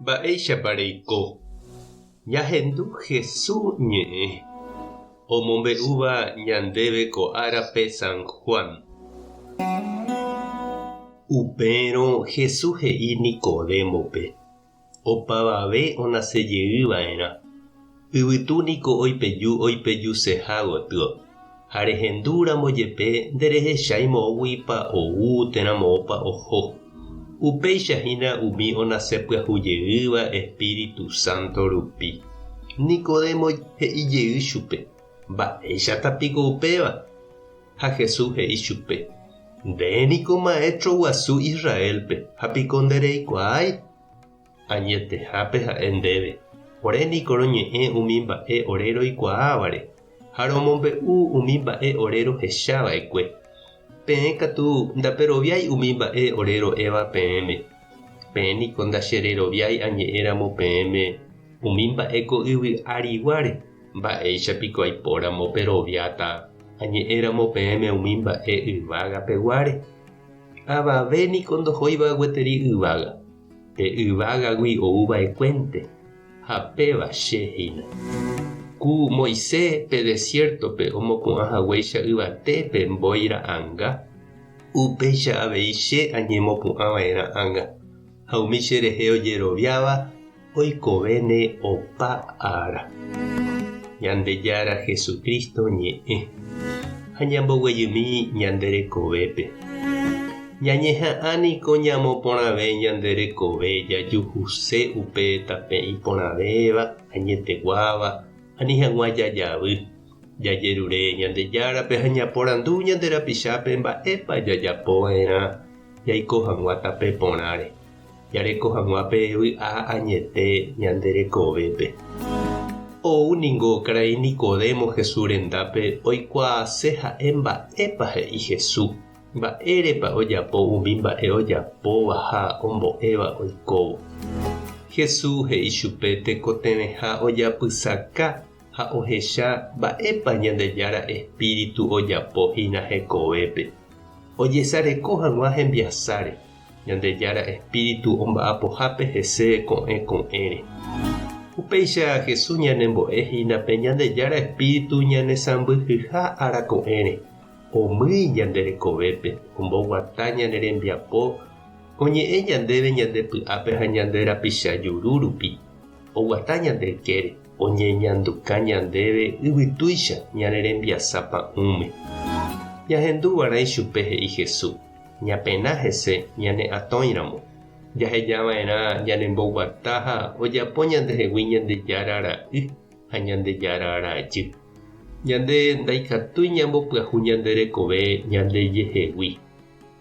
Mba'éichapareiko ñahendu Jesús ñe'ẽ omombe'úva ñandéve ko árape San Juan. Upérõ Jesús he'i Nicodémope opavave onasejeýva'erã yvytúniko oipejuseha gotyo ha rehendúramo jepe nderehecháimo'õguipa ou térãmo'õpa oho. Upéichahína umi onasepyahújeýva Espíritu Santo rupi. Nicodemo he'ijey chupe: mba'éichatapiko upéva. Ha Jesús he'i chupe: ndéniko maestro guasu Israelpe, hapiko ndereikuaái. Añetehápe ha'e ndéve: oréniko roñe'ẽ umi mba'e ore roikuaávare ha romombe'u umi mba'e ore rohechava'ekue. Peẽ katu ndaperoviái umi mba'e ore ro'éva peẽme. Peẽniko ndachereroviái añe'ẽramo peẽme umi mba'éko yvy áriguare. Mba'éichapiko aipóramo peroviáta añe'ẽramo peẽme umi mba'e yvágapeguáre. Avavéniko ndohóiva gueteri yvága. Pe yvágagui ouva'ekuénte ha pévachehína. Ku Moisés pe desiertope omopu'ãhaguéicha yvatépe mboira'ãnga. Upéicha avei che añemopu'ãva'era'ãnga. Ha umi cherehe ojeroviáva oikovéne opa ára. Ñandejára Jesucristo ñe'ẽ ha ñamboguejymi ñanderekovépe. Ñañeha'ãniko ñamoporãve ñanderekove jajuhuse upe tape iporãvéva añeteguáva ani hag̃ua jajavy. Jajerure Ñandejárape ha ñaporandu ñanderapichápe mba'épa jajapova'erã jaiko hag̃ua tape porãre. Jareko hag̃uápe vy'a añete ñanderekovépe. Ouningo karai Nicodemo Jesús rendápe oikuaase ha'e mba'épa he'i Jesús. Mba'érepa ojapo umi mba'e ojapóva ha ombo'éva oikóvo. Jesús he'i chupe tekotevẽha ojapysaka ha ohecha mba'épa Ñandejára Espíritu ojapohína hekovépe. Ojesareko hag̃ua hembiasáre. Ñandejára Espíritu omba'apohápe hese ko'ẽre. Upéicha Jesús ñanembo'ehína pe Ñandejára Espíritu ñanesãmbyhyha arako'ẽre. Omýi ñanderekovépe, omboguata ñanerembiapo, oñe'ẽ ñandéve ñandepy'ápe ha ñanderapicha juru rupi. Oguata ñandekére, oñeñanduka ñandéve yvytúicha ñanerembiasápa ume. Ñahendúvarãi chupe he'i Jesús: ñapena hese ñane atõiramo. Jahejava'erã ñanemboguata ha ojapo ñandehegui Ñandejára ra'y ha Ñandejára rajy. Ñande ndaikatúi ñambopyahú ñanderekove ñandejehegui.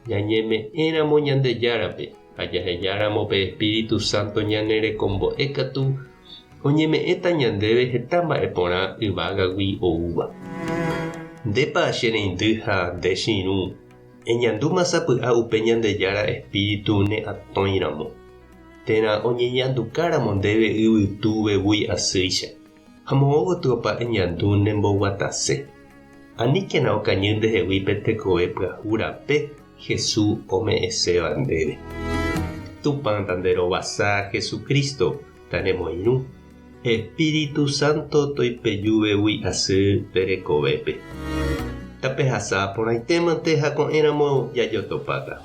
Ñañeme'ẽramo Ñandejárape ha jahejáramo pe Espíritu Santo ñanerekombo'e katu oñeme'ẽta ñandéve heta mba'e porã yvágagui oúva. Ndépa chereindy ha ndechirũ eñandúmasapy'a upe Ñandejára Espíritu ne atõiramo. Térã oñeñandukáramo ndéve yvytúvegui asýicha. Ha moõgotýopa eñandu nemboguatase. Aníkena okañy ndehegui pe tekove pyahũ rape Jesús ome'ẽséva ndéve. Tupãta nderovasa Jesucristo taremoirũ. Espíritu Santo toipejuvegui asy terekovépe. Tapehasa porãitémante ha ko'ẽramo jajotopáta.